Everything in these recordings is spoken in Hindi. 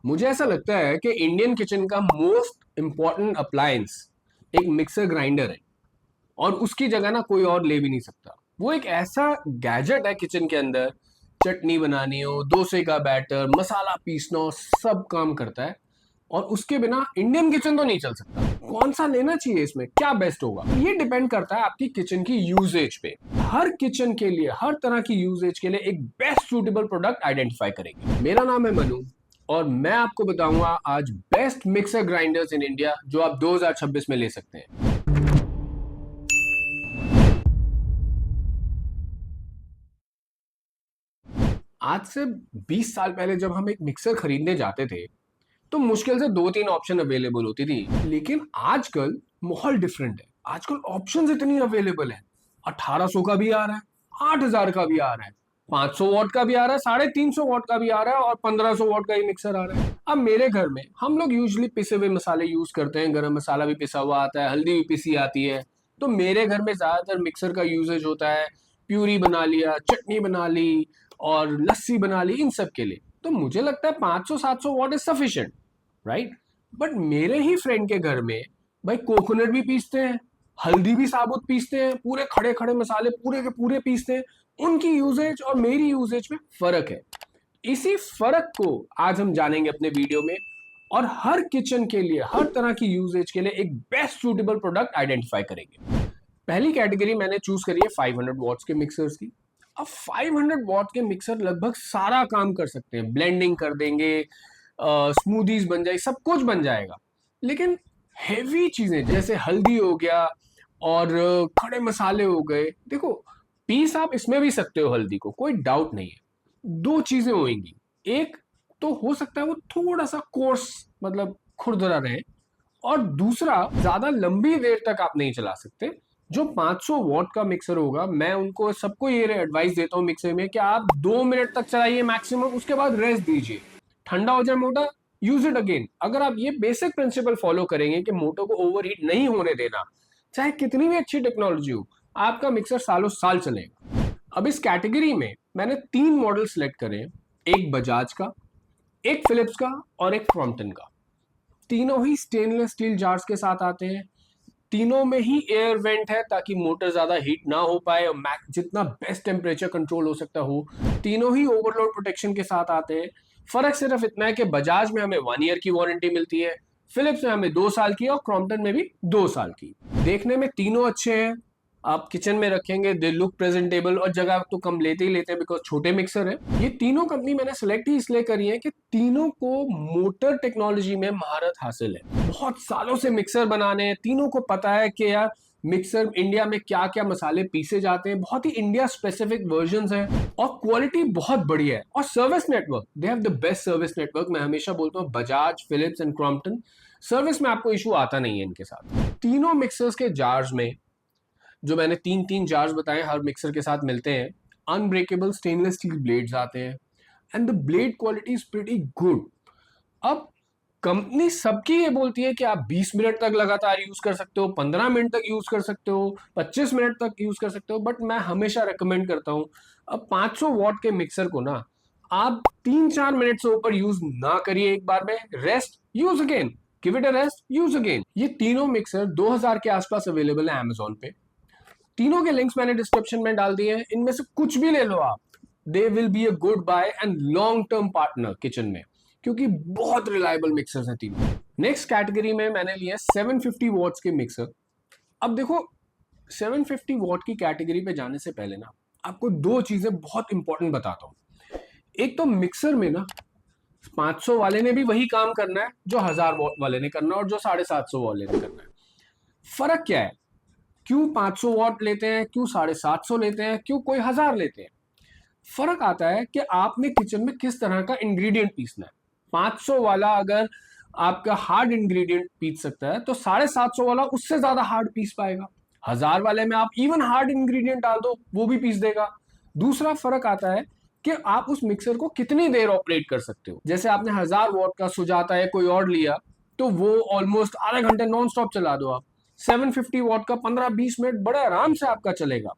मुझे ऐसा लगता है कि इंडियन किचन का मोस्ट इंपॉर्टेंट अप्लायंस एक मिक्सर ग्राइंडर है और उसकी जगह ना कोई और ले भी नहीं सकता। वो एक ऐसा गैजेट है किचन के अंदर, चटनी बनानी हो, डोसे का बैटर, मसाला पीसना हो, सब काम करता है। और उसके बिना इंडियन किचन तो नहीं चल सकता। कौन सा लेना चाहिए, इसमें क्या बेस्ट होगा, ये डिपेंड करता है आपकी किचन की यूजेज पे। हर किचन के लिए, हर तरह की यूजेज के लिए एक बेस्ट सूटेबल प्रोडक्ट आइडेंटिफाई करेंगे। मेरा नाम है मनु और मैं आपको बताऊंगा आज best mixer grinders in India जो आप 2026 में ले सकते हैं। आज से 20 साल पहले जब हम एक मिक्सर खरीदने जाते थे तो मुश्किल से 2-3 ऑप्शन अवेलेबल होती थी, लेकिन आजकल माहौल डिफरेंट है। आजकल ऑप्शंस इतनी अवेलेबल है। 1800 का भी आ रहा है, 8000 का भी आ रहा है, 500 वॉट का भी आ रहा है, 350 वॉट का भी आ रहा है और 1500 वॉट का ही मिक्सर आ रहा है। अब मेरे घर में हम लोग यूजुअली पिसे हुए मसाले यूज करते हैं। गरम मसाला भी पिसा हुआ आता है, हल्दी भी पिसी आती है। तो मेरे घर में ज्यादातर मिक्सर का यूजेज होता है। प्यूरी बना लिया, चटनी बना ली और लस्सी बना ली, इन सब के लिए तो मुझे लगता है 500-700 what is sufficient, right. But मेरे ही फ्रेंड के घर में भाई कोकोनट भी पीसते हैं, हल्दी भी साबुत पीसते हैं, पूरे खड़े खड़े मसाले पूरे के पूरे पीसते हैं। उनकी यूजेज और मेरी यूजेज में फर्क है। इसी फर्क को आज हम जानेंगे अपने वीडियो में और हर किचन के लिए, हर तरह की यूजेज के लिए एक बेस्ट सूटेबल प्रोडक्ट आइडेंटिफाई करेंगे। पहली कैटेगरी मैंने चूज करी है 500 वॉट्स के मिक्सर्स की। अब 500 वॉट के मिक्सर लगभग सारा काम कर सकते हैं, ब्लेंडिंग कर देंगे, स्मूदीज बन जाए, सब कुछ बन जाएगा। लेकिन हेवी चीजें जैसे हल्दी हो गया और खड़े मसाले हो गए, देखो पीस आप इसमें भी सकते हो हल्दी को, कोई डाउट नहीं है। दो चीजें होंगी, एक तो हो सकता है वो थोड़ा सा कोर्स, मतलब खुरदरा रहे, और दूसरा ज्यादा लंबी देर तक आप नहीं चला सकते। जो 500 वॉट का मिक्सर होगा, मैं उनको सबको ये एडवाइस देता हूँ मिक्सर में कि आप 2 मिनट तक चलाइए मैक्सिमम, उसके बाद रेस्ट दीजिए, ठंडा हो जाए मोटर, यूज इट अगेन। अगर आप ये बेसिक प्रिंसिपल फॉलो करेंगे कि मोटर को ओवरहीट नहीं होने देना, चाहे कितनी भी अच्छी टेक्नोलॉजी हो, आपका मिक्सर सालों साल चलेगा। अब इस कैटेगरी में मैंने 3 मॉडल सिलेक्ट करे हैं, एक बजाज का, एक फिलिप्स का और एक क्रॉम्पटन का। तीनों ही स्टेनलेस स्टील जार्स के साथ आते हैं। तीनों में ही एयर वेंट है ताकि मोटर ज्यादा हीट ना हो पाए और जितना बेस्ट टेम्परेचर कंट्रोल हो सकता हो। तीनों ही ओवरलोड प्रोटेक्शन के साथ आते हैं। फर्क सिर्फ इतना है कि बजाज में हमें 1 ईयर की वारंटी मिलती है, फिलिप्स में हमें 2 साल की और क्रॉम्पटन में भी 2 साल की। देखने में तीनों अच्छे हैं, आप किचन में रखेंगे, दे लुक प्रेजेंटेबल, और जगह तो कम लेते ही लेते हैं बिकॉज छोटे मिक्सर है। ये तीनों कंपनी मैंने सेलेक्ट ही इसलिए करी है कि तीनों को मोटर टेक्नोलॉजी में महारत हासिल है। बहुत सालों से मिक्सर बनाने हैं, तीनों को पता है कि यार मिक्सर इंडिया में क्या क्या मसाले पीसे जाते हैं, बहुत ही इंडिया स्पेसिफिक वर्जन है और क्वालिटी बहुत बढ़िया है। और service network, they have the best service network. मैं हमेशा बोलता हूँ Bajaj, Philips and Crompton, service में आपको इशू आता नहीं है इनके साथ। तीनों मिक्सर्स के जार्स में, जो मैंने 3-3 जार्स बताए हर मिक्सर के साथ मिलते हैं, अनब्रेकेबल स्टेनलेस स्टील ब्लेड्स आते हैं and the blade quality is pretty good. अब कंपनी सबकी ये बोलती है कि आप 20 मिनट तक लगातार यूज कर सकते हो, 15 मिनट तक यूज कर सकते हो, 25 मिनट तक यूज कर सकते हो, बट मैं हमेशा रेकमेंड करता हूं अब 500 वॉट के मिक्सर को ना आप 3-4 मिनट से ऊपर यूज ना करिए। एक बार में rest, use again, give it a rest, use again. ये तीनों मिक्सर 2000 के आसपास अवेलेबल है अमेजोन पे। तीनों के लिंक्स मैंने डिस्क्रिप्शन में डाल दिए हैं, इनमें से कुछ भी ले लो आप, they will be a good buy and long term partner kitchen में, क्योंकि बहुत रिलायबल मिक्सर्स हैं तीनों। नेक्स्ट कैटेगरी में मैंने लिया 750 वॉट्स के मिक्सर। अब देखो 750 वॉट की कैटेगरी पे जाने से पहले ना आपको दो चीजें बहुत इंपॉर्टेंट बताता हूँ। एक तो मिक्सर में ना 500 वाले ने भी वही काम करना है जो 1000 वॉट वाले ने करना है और जो 750 वाले ने करना है। फर्क क्या है, क्यों 500 वॉट लेते हैं, क्यों 750 लेते हैं, क्यों कोई 1000 लेते हैं? फर्क आता है कि आपने किचन में किस तरह का इंग्रेडिएंट पीसना है। 500 वाला अगर आपका हार्ड इंग्रेडिएंट पीस सकता है तो 750 वाला उससे ज्यादा हार्ड पीस पाएगा। 1000 वाले में आप इवन हार्ड इंग्रेडिएंट डाल दो वो भी पीस देगा। दूसरा फर्क आता है कि आप उस मिक्सर को कितनी देर ऑपरेट कर सकते हो। जैसे आपने 1000 वॉट का सुजाता है कोई और लिया तो वो ऑलमोस्ट आधे घंटे नॉन स्टॉप चला दो आप। 750 वॉट का 15-20 मिनट बड़े आराम से आपका चलेगा।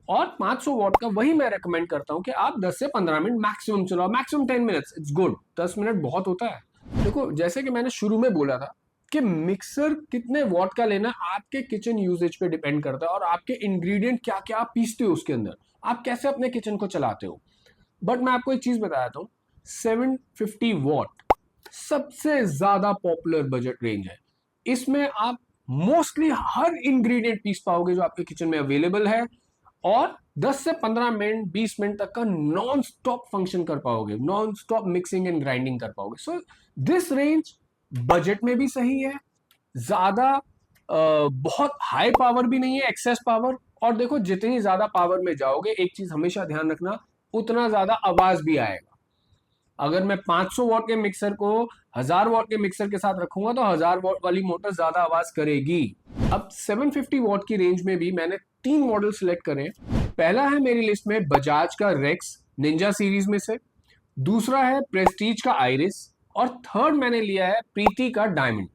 और 500 वॉट का वही मैं रेकमेंड करता हूं कि आप 10 से 15 मिनट मैक्सिमम चलाओ, maximum 10 minutes, it's good. 10 minute बहुत होता है। देखो जैसे कि मैंने शुरू में बोला था कि मिक्सर कितने वॉट का लेना आपके किचन यूजेज पे डिपेंड करता है और आपके इंग्रेडिएंट क्या क्या आप पीसते हो उसके अंदर, आप कैसे अपने किचन को चलाते हो। बट मैं आपको एक चीज बताता हूँ, 750 वॉट सबसे ज्यादा पॉपुलर बजट रेंज है। इसमें आप मोस्टली हर इंग्रेडिएंट पीस पाओगे जो आपके किचन में अवेलेबल है, और 10 से 15 मिनट 20 मिनट तक का नॉन स्टॉप फंक्शन कर पाओगे, non stop mixing and grinding कर पाओगे। सो दिस रेंज बजट में भी सही है, ज्यादा बहुत हाई पावर भी नहीं है, एक्सेस पावर। और देखो जितनी ज्यादा पावर में जाओगे, एक चीज हमेशा ध्यान रखना, उतना ज्यादा आवाज भी आएगा। अगर मैं 500 वॉट के मिक्सर को 1000 वॉट के मिक्सर के साथ रखूंगा तो 1000 वॉट वाली मोटर ज्यादा आवाज करेगी। अब 750 वॉट की रेंज में भी मैंने 3 मॉडल सिलेक्ट करे। पहला है मेरी लिस्ट में बजाज का रेक्स निंजा सीरीज में से, दूसरा है प्रेस्टीज का आइरिस, और थर्ड मैंने लिया है प्रीति का डायमंड।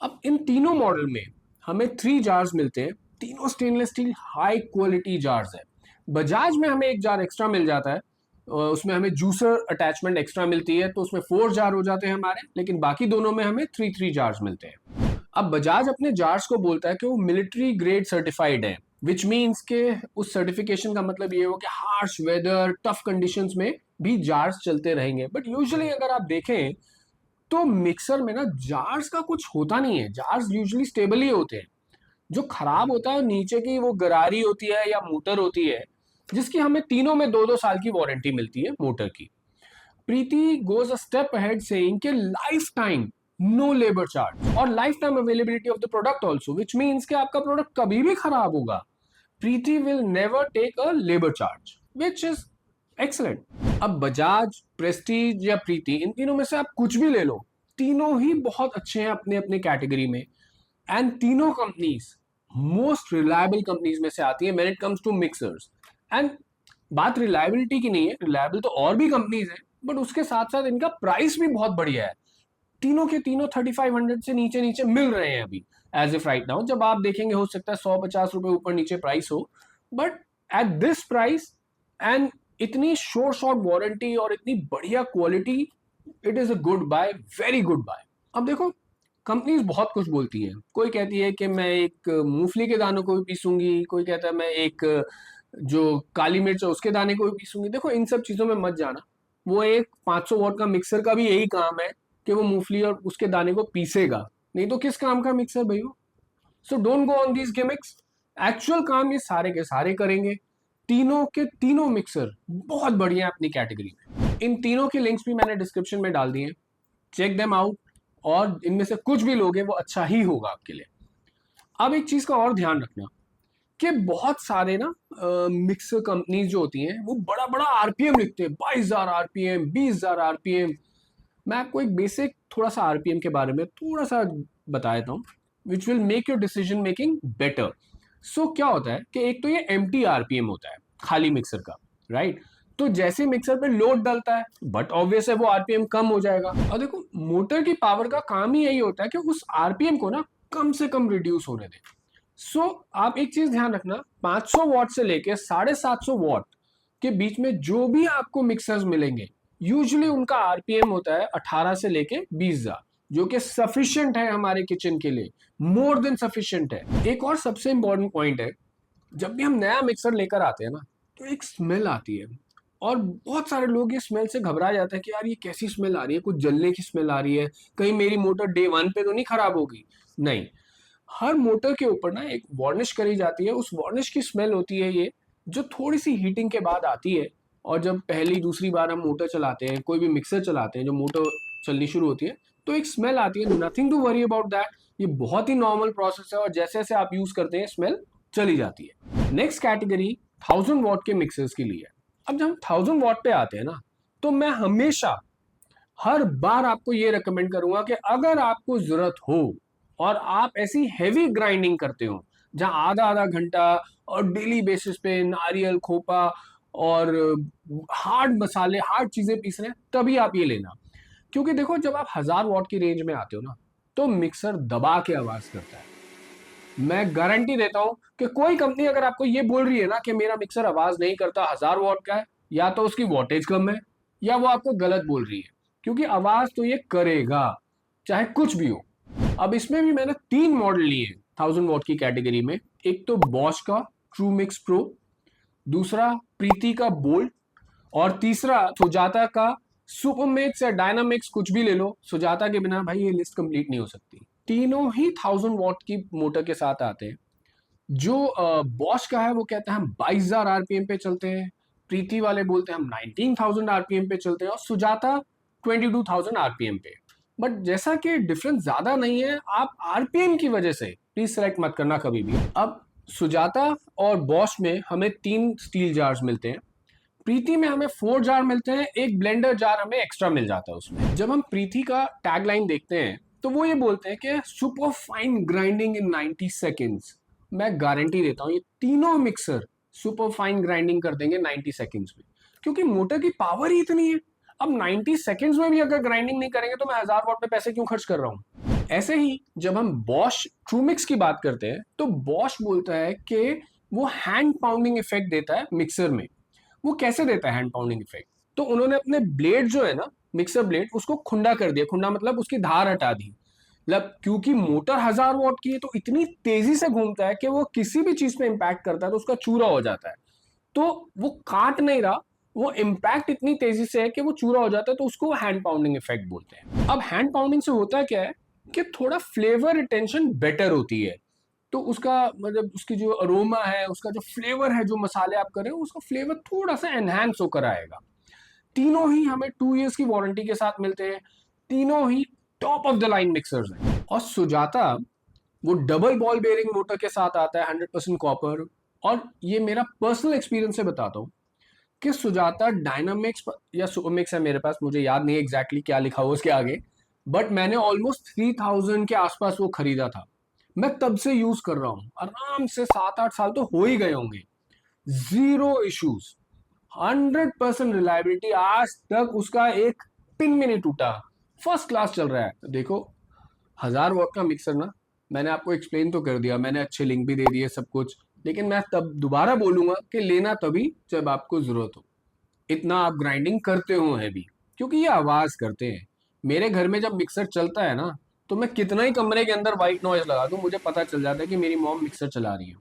अब इन तीनों मॉडल में हमें 3 जार्स मिलते हैं, तीनों stainless steel high quality jars है। बजाज में हमें एक जार एक्स्ट्रा मिल जाता है, उसमें हमें जूसर अटैचमेंट एक्स्ट्रा मिलती है, तो उसमें 4 जार हो जाते हैं हमारे, लेकिन बाकी दोनों में हमें 3 जार्स मिलते हैं। अब बजाज अपने जार्स को बोलता है कि वो मिलिट्री ग्रेड सर्टिफाइड है, विच मीन्स के उस सर्टिफिकेशन का मतलब ये हो कि हार्श वेदर टफ कंडीशंस में भी जार्स चलते रहेंगे। बट यूजुअली अगर आप देखें तो मिक्सर में ना जार्स का कुछ होता नहीं है, जार्स यूजुअली स्टेबल ही होते हैं। जो खराब होता है नीचे की वो गरारी होती है या मोटर होती है, जिसकी हमें तीनों में 2-2 साल की वारंटी मिलती है मोटर की। Preethi goes a step ahead saying कि lifetime no labour charge और lifetime availability of the product also, which means कि आपका प्रोडक्ट कभी भी खराब होगा, Preethi will never take a labour charge, which is excellent. अब बजाज, प्रेस्टीज या प्रीति, इन तीनों में से आप कुछ भी ले लो, तीनों ही बहुत अच्छे हैं अपने अपने कैटेगरी में। एंड तीनों कंपनीज मोस्ट रिलायबल कंपनीज में से आती है when it comes to mixers. And बात रिलायबिलिटी की नहीं है, रिलायबल तो और भी कंपनीज है, बट उसके साथ साथ इनका प्राइस भी बहुत बढ़िया है। तीनों के तीनों 3500 से नीचे नीचे मिल रहे हैं अभी एज इफ राइट नाउ। जब आप देखेंगे हो सकता है 150 रुपए ऊपर नीचे प्राइस हो, but at this price and इतनी शॉर्ट वारंटी और इतनी बढ़िया quality, it is a good buy, very good buy. अब देखो कंपनीज बहुत कुछ बोलती हैं, कोई कहती है कि मैं एक मूंगफली के दानों को भी पीसूंगी, कोई कहता है मैं एक जो काली मिर्च है उसके दाने को भी पीसूंगी। देखो इन सब चीजों में मत जाना, वो एक 500 वॉट का मिक्सर का भी यही काम है कि वो मूंगफली और उसके दाने को पीसेगा, नहीं तो किस काम का मिक्सर भैया। So don't go on these gimmicks, actual काम ये सारे के सारे करेंगे। तीनों के तीनों मिक्सर बहुत बढ़िया है अपनी कैटेगरी में। इन तीनों के लिंक्स भी मैंने डिस्क्रिप्शन में डाल दिए, चेक देम आउट, और इनमें से कुछ भी लोगे वो अच्छा ही होगा आपके लिए। अब एक चीज का और ध्यान रखना कि बहुत सारे ना मिक्सर कंपनीज जो होती हैं वो बड़ा बड़ा आरपीएम लिखते हैं, 22,000 आरपीएम, 20,000 आरपीएम। मैं आपको एक बेसिक थोड़ा सा आरपीएम के बारे में थोड़ा सा बता देता हूँ, which will make your decision making better. So क्या होता है कि एक तो ये एम्प्टी आरपीएम होता है खाली मिक्सर का, राइट। तो जैसे मिक्सर पे लोड डलता है, बट ऑब्वियस है वो आरपीएम कम हो जाएगा। और देखो मोटर की पावर का काम ही यही होता है कि उस आरपीएम को ना कम से कम रिड्यूस होने दें। सो आप एक चीज ध्यान रखना, 500 वॉट से लेके 750 वॉट के बीच में जो भी आपको मिक्सर्स मिलेंगे, यूजुअली उनका आरपीएम होता है 18 से लेके 20,000, जो कि सफिशिएंट है हमारे किचन के लिए, मोर देन सफिशिएंट है। एक और सबसे इंपॉर्टेंट पॉइंट है, जब भी हम नया मिक्सर लेकर आते हैं ना तो एक स्मेल आती है, और बहुत सारे लोग ये स्मेल से घबरा जाते हैं कि यार ये कैसी स्मेल आ रही है, कुछ जलने की स्मेल आ रही है, कहीं मेरी मोटर डे 1 पे तो नहीं खराब होगी। नहीं, हर मोटर के ऊपर ना एक वार्निश करी जाती है, उस वार्निश की स्मेल होती है ये, जो थोड़ी सी हीटिंग के बाद आती है। और जब पहली दूसरी बार हम मोटर चलाते हैं, कोई भी मिक्सर चलाते हैं, जो मोटर चलनी शुरू होती है तो एक स्मेल आती है, nothing to worry about that, ये बहुत ही नॉर्मल प्रोसेस है, और जैसे जैसे आप यूज करते हैं स्मेल चली जाती है। नेक्स्ट कैटेगरी 1000 वॉट के मिक्सर्स के लिए है। अब जब हम 1000 वॉट पे आते हैं ना, तो मैं हमेशा हर बार आपको ये रेकमेंड करूंगा कि अगर आपको जरूरत हो और आप ऐसी हैवी ग्राइंडिंग करते हो जहां आधा आधा घंटा और डेली बेसिस पे नारियल खोपा और हार्ड मसाले हार्ड चीजें पीस रहे हैं, तभी आप ये लेना। क्योंकि देखो जब आप 1000 वॉट की रेंज में आते हो ना, तो मिक्सर दबा के आवाज करता है। मैं गारंटी देता हूं कि कोई कंपनी अगर आपको ये बोल रही है ना कि मेरा मिक्सर आवाज नहीं करता, 1000 वॉट का है, या तो उसकी वॉटेज कम है या वो आपको गलत बोल रही है। क्योंकि आवाज तो ये करेगा चाहे कुछ भी हो। अब इसमें भी मैंने 3 मॉडल लिए हैं 1000 वॉट की कैटेगरी में। एक तो बॉश का ट्रू मिक्स प्रो, दूसरा प्रीति का बोल्ट, और तीसरा सुजाता का सुपर मिक्स या डायनामिक्स, कुछ भी ले लो। सुजाता के बिना भाई ये लिस्ट कंप्लीट नहीं हो सकती। तीनों ही 1000 वॉट की मोटर के साथ आते हैं। जो बॉश का है वो कहते हैं हम 22,000 आरपीएम पे चलते हैं, प्रीति वाले बोलते हैं हम 19,000 आरपीएम पे चलते हैं, और सुजाता 22,000 आरपीएम पे। बट जैसा कि डिफरेंस ज्यादा नहीं है, आप आरपीएम की वजह से प्लीज सेलेक्ट मत करना कभी भी। अब सुजाता और बॉश में हमें 3 स्टील जार्स मिलते हैं, प्रीति में हमें 4 जार मिलते हैं, एक ब्लेंडर जार हमें एक्स्ट्रा मिल जाता है उसमें। जब हम प्रीति का टैगलाइन देखते हैं तो वो ये बोलते हैं कि सुपर फाइन ग्राइंडिंग इन 90 सेकेंड्स। मैं गारंटी देता हूँ ये तीनों मिक्सर सुपर फाइन ग्राइंडिंग कर देंगे 90 सेकेंड्स में, क्योंकि मोटर की पावर ही इतनी है। अब 90 सेकेंड्स में भी अगर ग्राइंडिंग नहीं करेंगे तो मैं 1000 वॉट पे पैसे क्यों खर्च कर रहा हूँ। ऐसे ही जब हम बॉश ट्रू मिक्स की बात करते हैं तो बॉश बोलता है कि वो हैंड पाउंडिंग इफेक्ट देता है मिक्सर में। वो कैसे देता है हैंड पाउंडिंग इफेक्ट? तो उन्होंने अपने ब्लेड जो है ना, मिक्सर ब्लेड, उसको खुंडा कर दिया। खुंडा मतलब उसकी धार हटा दी। मतलब क्योंकि मोटर 1000 वॉट की है तो इतनी तेजी से घूमता है कि वो किसी भी चीज पे इंपैक्ट करता है तो उसका चूरा हो जाता है। तो वो काट नहीं रहा, वो इम्पैक्ट इतनी तेजी से है कि वो चूरा हो जाता है, तो उसको हैंड पाउंडिंग इफेक्ट बोलते हैं। अब हैंड पाउंडिंग से होता क्या है कि थोड़ा फ्लेवर रिटेंशन बेटर होती है। तो उसका मतलब उसकी जो अरोमा है, उसका जो फ्लेवर है, जो मसाले आप कर रहे हो उसका फ्लेवर थोड़ा सा एनहांस होकर आएगा। तीनों ही हमें 2 इयर्स की वारंटी के साथ मिलते हैं। तीनों ही top of the line mixers हैं। और सुजाता वो डबल बॉल बेयरिंग मोटर के साथ आता है, 100% कॉपर। और ये मेरा पर्सनल एक्सपीरियंस से बताता हूँ कि सुजाता डायनामिक्स या सुपरमिक्स है मेरे पास, मुझे याद नहीं एग्जैक्टली क्या लिखा हुआ उसके आगे, बट मैंने ऑलमोस्ट 3000 के आसपास वो खरीदा था। मैं तब से यूज कर रहा हूँ, आराम से 7-8 साल तो हो ही गए होंगे। जीरो इश्यूज, 100% रिलायबिलिटी, आज तक उसका एक पिन भी नहीं टूटा, फर्स्ट क्लास चल रहा है। तो देखो 1000 वॉट का मिक्सर ना, मैंने आपको एक्सप्लेन तो कर दिया, मैंने अच्छे लिंक भी दे दिए सब कुछ, लेकिन मैं तब दोबारा बोलूंगा कि लेना तभी जब आपको जरूरत हो, इतना आप ग्राइंडिंग करते हो है भी, क्योंकि ये आवाज करते हैं। मेरे घर में जब मिक्सर चलता है ना, तो मैं कितना ही कमरे के अंदर व्हाइट नॉइज लगा दूं, मुझे पता चल जाता है कि मेरी मॉम मिक्सर चला रही है।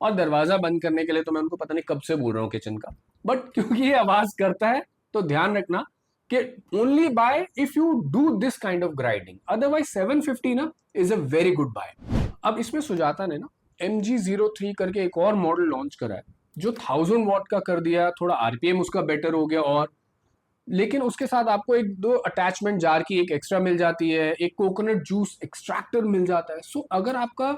और दरवाजा बंद करने के लिए तो मैं उनको पता नहीं कब से बोल रहा हूँ किचन का, बट क्योंकि ये आवाज करता है तो ध्यान रखना कि only buy if you do this kind of grinding, otherwise 750 ना is a very good buy. अब इसमें सुजाता ने ना MG03 करके एक और मॉडल लॉन्च करा है, जो 1000 वॉट का कर दिया, थोड़ा आरपीएम उसका बेटर हो गया, और लेकिन उसके साथ आपको एक दो अटैचमेंट जार की एक एक्स्ट्रा मिल जाती है, एक कोकोनट जूस एक्सट्रैक्टर मिल जाता है। सो अगर आपका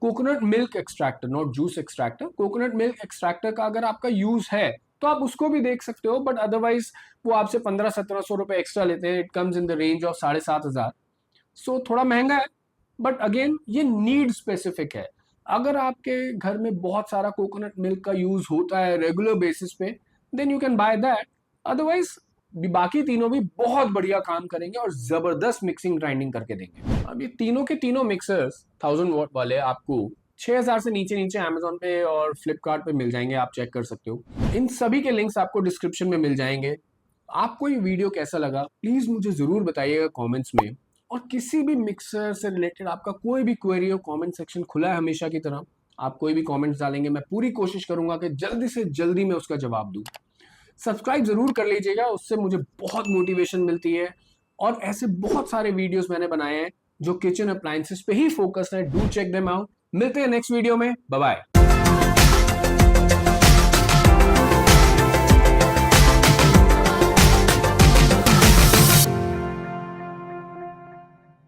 coconut milk extractor, not juice extractor, coconut milk extractor का अगर आपका यूज है तो आप उसको भी देख सकते हो, बट अदरवाइज वो आपसे 1500-1700 रुपए एक्स्ट्रा लेते हैं। It comes in the range of 7,500। सो थोड़ा महंगा है, बट अगेन ये नीड स्पेसिफिक है। अगर आपके घर में बहुत सारा कोकोनट मिल्क का यूज होता है रेगुलर बेसिस पे, then you can buy that. Otherwise बाकी तीनों भी बहुत बढ़िया काम करेंगे और जबरदस्त मिक्सिंग ग्राइंडिंग करके देंगे। अब ये तीनों के तीनों मिक्सर्स 1000 वॉट वाले आपको 6000 से नीचे नीचे अमेजोन पे और फ्लिपकार्ट पे मिल जाएंगे, आप चेक कर सकते हो। इन सभी के लिंक्स आपको डिस्क्रिप्शन में मिल जाएंगे। आपको ये वीडियो कैसा लगा प्लीज मुझे जरूर बताइएगा कमेंट्स में, और किसी भी मिक्सर से रिलेटेड आपका कोई भी क्वेरी हो, कमेंट सेक्शन खुला है हमेशा की तरह। आप कोई भी कमेंट्स डालेंगे, मैं पूरी कोशिश करूंगा कि जल्दी से जल्दी मैं उसका जवाब दूं। सब्सक्राइब जरूर कर लीजिएगा, उससे मुझे बहुत मोटिवेशन मिलती है। और ऐसे बहुत सारे वीडियोस मैंने बनाए हैं जो किचन अप्लायंसेस पे ही फोकस है, डू चेक देम आउट। मिलते हैं नेक्स्ट वीडियो में, बाय बाय।